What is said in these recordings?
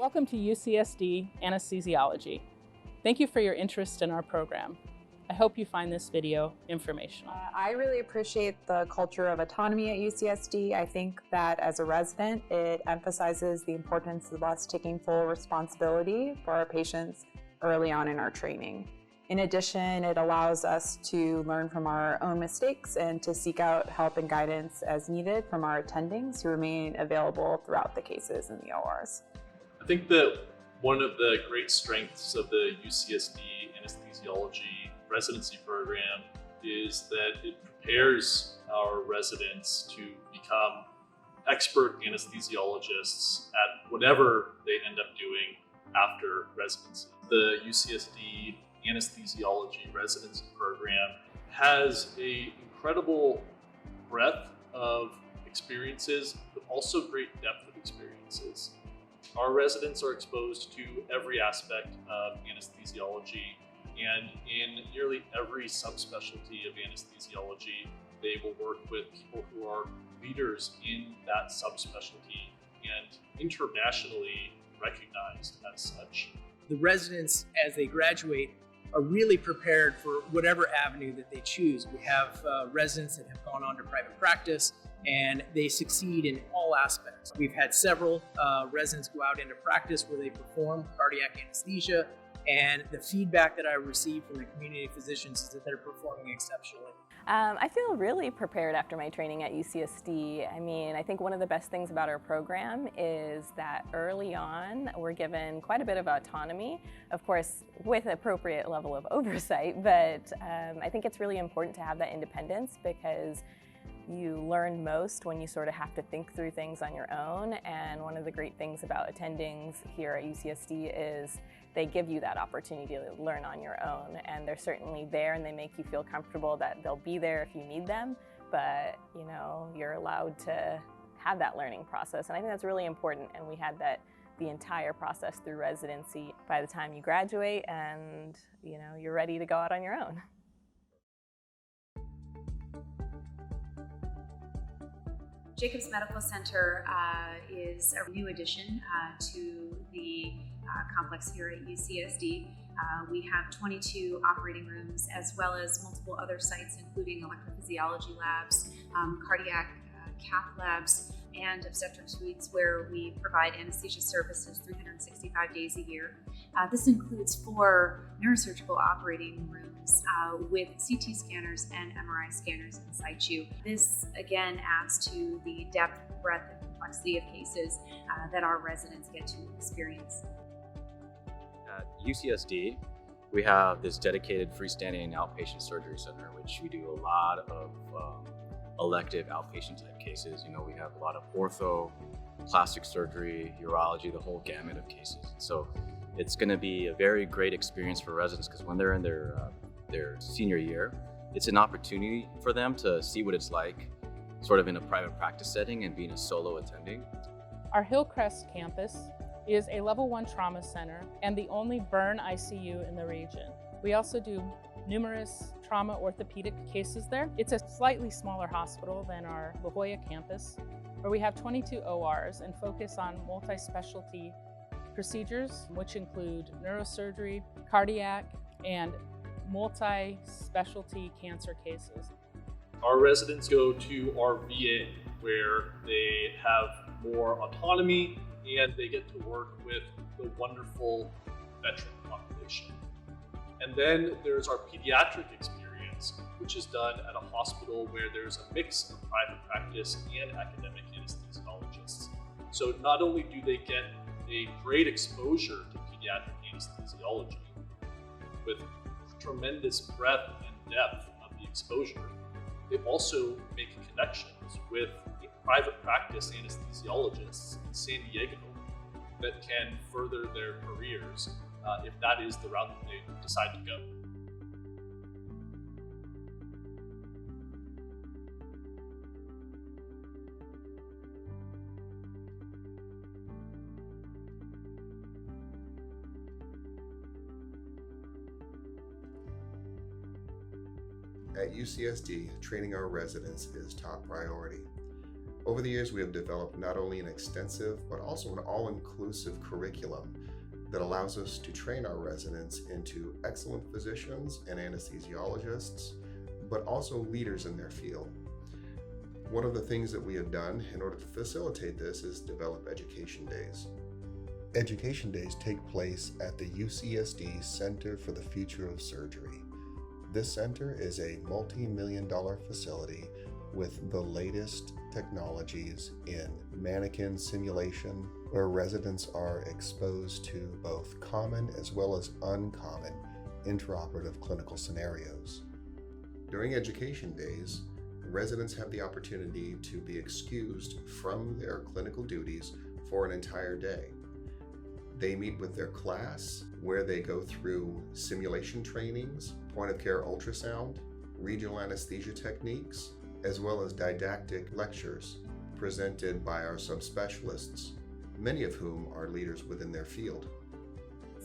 Welcome to UCSD Anesthesiology. Thank you for your interest in our program. I hope you find this video informational. I really appreciate the culture of autonomy at UCSD. I think that as a resident, it emphasizes the importance of us taking full responsibility for our patients early on in our training. In addition, it allows us to learn from our own mistakes and to seek out help and guidance as needed from our attendings who remain available throughout the cases in the ORs. I think that one of the great strengths of the UCSD Anesthesiology residency program is that it prepares our residents to become expert anesthesiologists at whatever they end up doing after residency. The UCSD Anesthesiology residency program has an incredible breadth of experiences, but also great depth of experiences. Our residents are exposed to every aspect of anesthesiology, and in nearly every subspecialty of anesthesiology, they will work with people who are leaders in that subspecialty and internationally recognized as such. The residents, as they graduate, are really prepared for whatever avenue that they choose. We have residents that have gone on to private practice, and they succeed in all aspects. We've had several residents go out into practice where they perform cardiac anesthesia, and the feedback that I receive from the community physicians is that they're performing exceptionally. I feel really prepared after my training at UCSD. I think one of the best things about our program is that early on we're given quite a bit of autonomy, of course with appropriate level of oversight, but I think it's really important to have that independence because you learn most when you sort of have to think through things on your own. And one of the great things about attendings here at UCSD is they give you that opportunity to learn on your own. And they're certainly there and they make you feel comfortable that they'll be there if you need them. But you're allowed to have that learning process. And I think that's really important. And we had that the entire process through residency by the time you graduate and you're ready to go out on your own. Jacobs Medical Center is a new addition to the complex here at UCSD. We have 22 operating rooms as well as multiple other sites including electrophysiology labs, cardiac cath labs, and obstetric suites where we provide anesthesia services 365 days a year. This includes 4 neurosurgical operating rooms with CT scanners and MRI scanners in situ. This again adds to the depth, breadth, and complexity of cases that our residents get to experience. At UCSD, we have this dedicated freestanding outpatient surgery center, which we do a lot of elective outpatient type cases. We have a lot of ortho, plastic surgery, urology, the whole gamut of cases. So it's going to be a very great experience for residents because when they're in their senior year, it's an opportunity for them to see what it's like sort of in a private practice setting and being a solo attending. Our Hillcrest campus is a level 1 trauma center and the only burn ICU in the region. We also do numerous trauma orthopedic cases there. It's a slightly smaller hospital than our La Jolla campus, where we have 22 ORs and focus on multi-specialty procedures, which include neurosurgery, cardiac, and multi-specialty cancer cases. Our residents go to our VA where they have more autonomy and they get to work with the wonderful veteran population. And then there's our pediatric experience, which is done at a hospital where there's a mix of private practice and academic anesthesiologists. So not only do they get a great exposure to pediatric anesthesiology with tremendous breadth and depth of the exposure, they also make connections with private practice anesthesiologists in San Diego that can further their careers if that is the route that they decide to go. At UCSD, training our residents is top priority. Over the years, we have developed not only an extensive, but also an all-inclusive curriculum that allows us to train our residents into excellent physicians and anesthesiologists, but also leaders in their field. One of the things that we have done in order to facilitate this is develop education days. Education days take place at the UCSD Center for the Future of Surgery. This center is a multi-million-dollar facility with the latest technologies in mannequin simulation, where residents are exposed to both common as well as uncommon intraoperative clinical scenarios. During education days, residents have the opportunity to be excused from their clinical duties for an entire day. They meet with their class, where they go through simulation trainings, point-of-care ultrasound, regional anesthesia techniques, as well as didactic lectures presented by our subspecialists, many of whom are leaders within their field.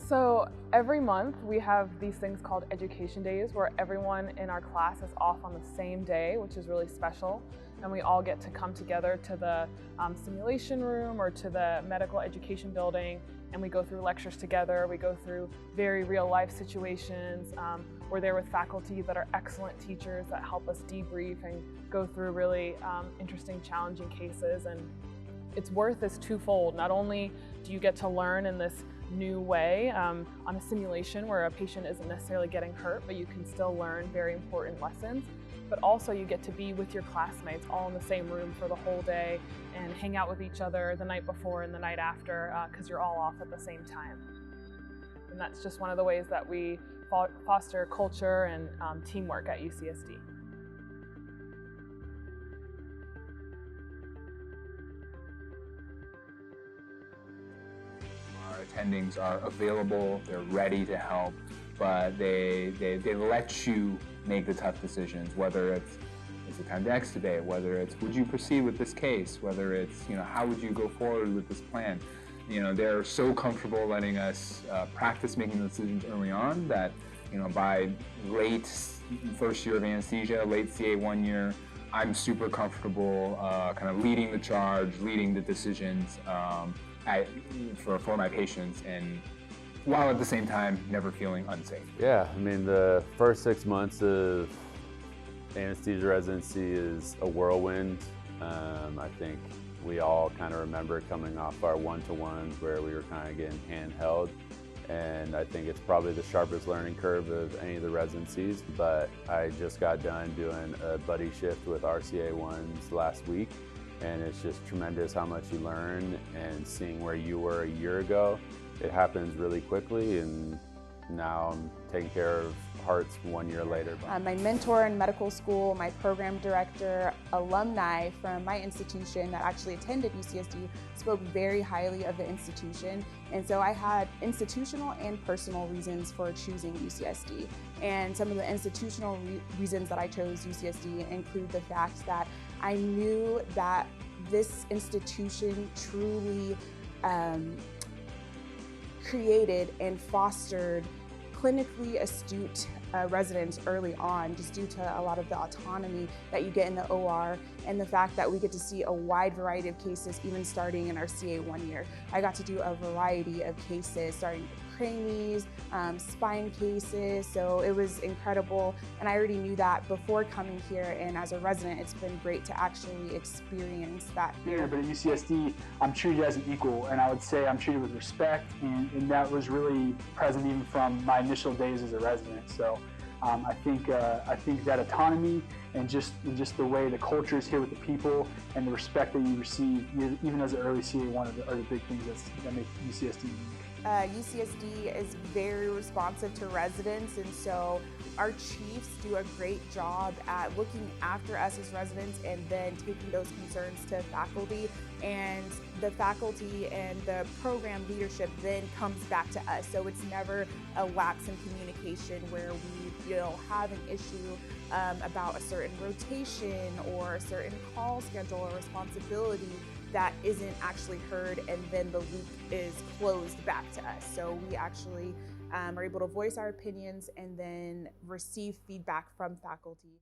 So every month we have these things called education days where everyone in our class is off on the same day, which is really special. And we all get to come together to the simulation room or to the medical education building, and we go through lectures together. We go through very real life situations. We're there with faculty that are excellent teachers that help us debrief and go through really interesting, challenging cases. And its worth is twofold. Not only do you get to learn in this new way on a simulation where a patient isn't necessarily getting hurt, but you can still learn very important lessons, but also you get to be with your classmates all in the same room for the whole day and hang out with each other the night before and the night after because you're all off at the same time. And that's just one of the ways that we foster culture and teamwork at UCSD. Our attendings are available, they're ready to help, but they let you make the tough decisions, whether it's is it time to extubate, whether it's would you proceed with this case, whether it's how would you go forward with this plan. They're so comfortable letting us practice making the decisions early on that by late first year of anesthesia, late CA1 year, I'm super comfortable kind of leading the charge, leading the decisions for my patients, and while at the same time never feeling unsafe. Yeah, I mean, the first 6 months of anesthesia residency is a whirlwind. I think we all kind of remember coming off our one-to-ones where we were kind of getting handheld, and I think it's probably the sharpest learning curve of any of the residencies. But I just got done doing a buddy shift with RCA1s last week, and it's just tremendous how much you learn, and seeing where you were a year ago, it happens really quickly, and now I'm taking care of hearts 1 year later. My mentor in medical school, my program director, alumni from my institution that actually attended UCSD spoke very highly of the institution. And so I had institutional and personal reasons for choosing UCSD. And some of the institutional reasons that I chose UCSD include the fact that I knew that this institution truly created and fostered clinically astute residents early on, just due to a lot of the autonomy that you get in the OR and the fact that we get to see a wide variety of cases even starting in our CA1 year. I got to do a variety of cases starting with cranees, spine cases, so it was incredible, and I already knew that before coming here, and as a resident it's been great to actually experience that here. Yeah, but at UCSD I'm treated as an equal, and I would say I'm treated with respect, and that was really present even from my initial days as a resident. So I think that autonomy and just the way the culture is here with the people and the respect that you receive even as an early CA1 are the big things that make UCSD unique. UCSD is very responsive to residents, and so our chiefs do a great job at looking after us as residents and then taking those concerns to faculty, and the faculty and the program leadership then comes back to us. So it's never a lapse in communication where we have an issue about a certain rotation or a certain call schedule or responsibility that isn't actually heard, and then the loop is closed back to us. So we actually are able to voice our opinions and then receive feedback from faculty.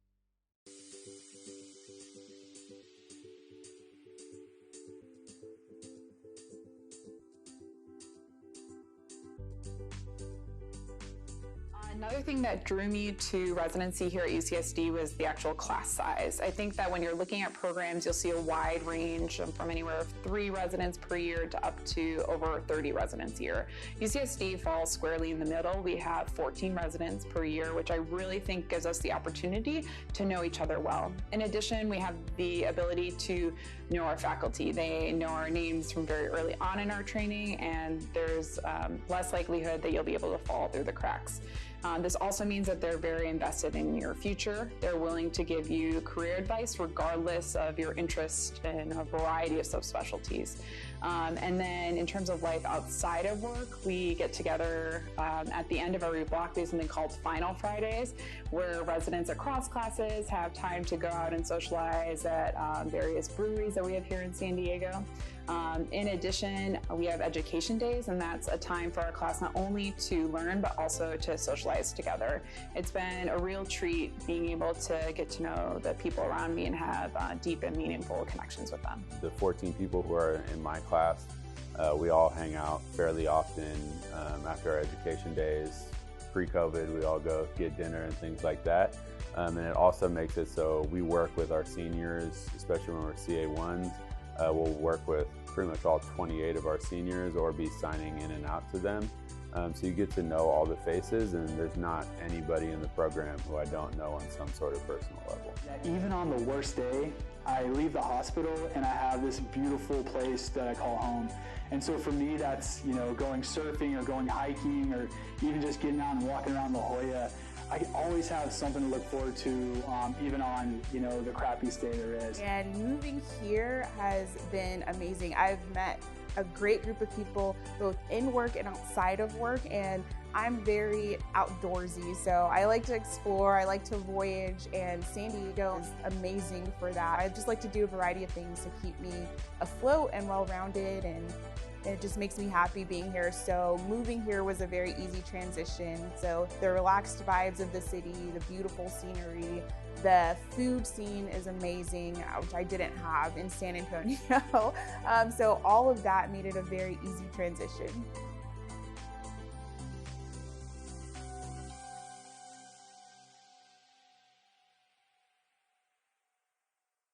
Another thing that drew me to residency here at UCSD was the actual class size. I think that when you're looking at programs, you'll see a wide range from anywhere of 3 residents per year to up to over 30 residents a year. UCSD falls squarely in the middle. We have 14 residents per year, which I really think gives us the opportunity to know each other well. In addition, we have the ability to know our faculty. They know our names from very early on in our training, and there's less likelihood that you'll be able to fall through the cracks. This also means that they're very invested in your future. They're willing to give you career advice regardless of your interest in a variety of subspecialties. And then in terms of life outside of work, we get together at the end of every block. We have something called Final Fridays, where residents across classes have time to go out and socialize at various breweries that we have here in San Diego. In addition, we have education days, and that's a time for our class not only to learn, but also to socialize together. It's been a real treat being able to get to know the people around me and have deep and meaningful connections with them. The 14 people who are in my class, we all hang out fairly often after our education days. Pre-COVID, we all go get dinner and things like that. And it also makes it so we work with our seniors, especially when we're CA1s. We'll work with pretty much all 28 of our seniors or be signing in and out to them. So you get to know all the faces, and there's not anybody in the program who I don't know on some sort of personal level. Even on the worst day, I leave the hospital and I have this beautiful place that I call home. And so for me, that's, going surfing or going hiking or even just getting out and walking around La Jolla. I always have something to look forward to, even on, the crappiest day there is. And moving here has been amazing. I've met a great group of people, both in work and outside of work, and I'm very outdoorsy, so I like to explore, I like to voyage, and San Diego is amazing for that. I just like to do a variety of things to keep me afloat and well-rounded, and it just makes me happy being here. So moving here was a very easy transition. So the relaxed vibes of the city, the beautiful scenery, the food scene is amazing, which I didn't have in San Antonio. So all of that made it a very easy transition.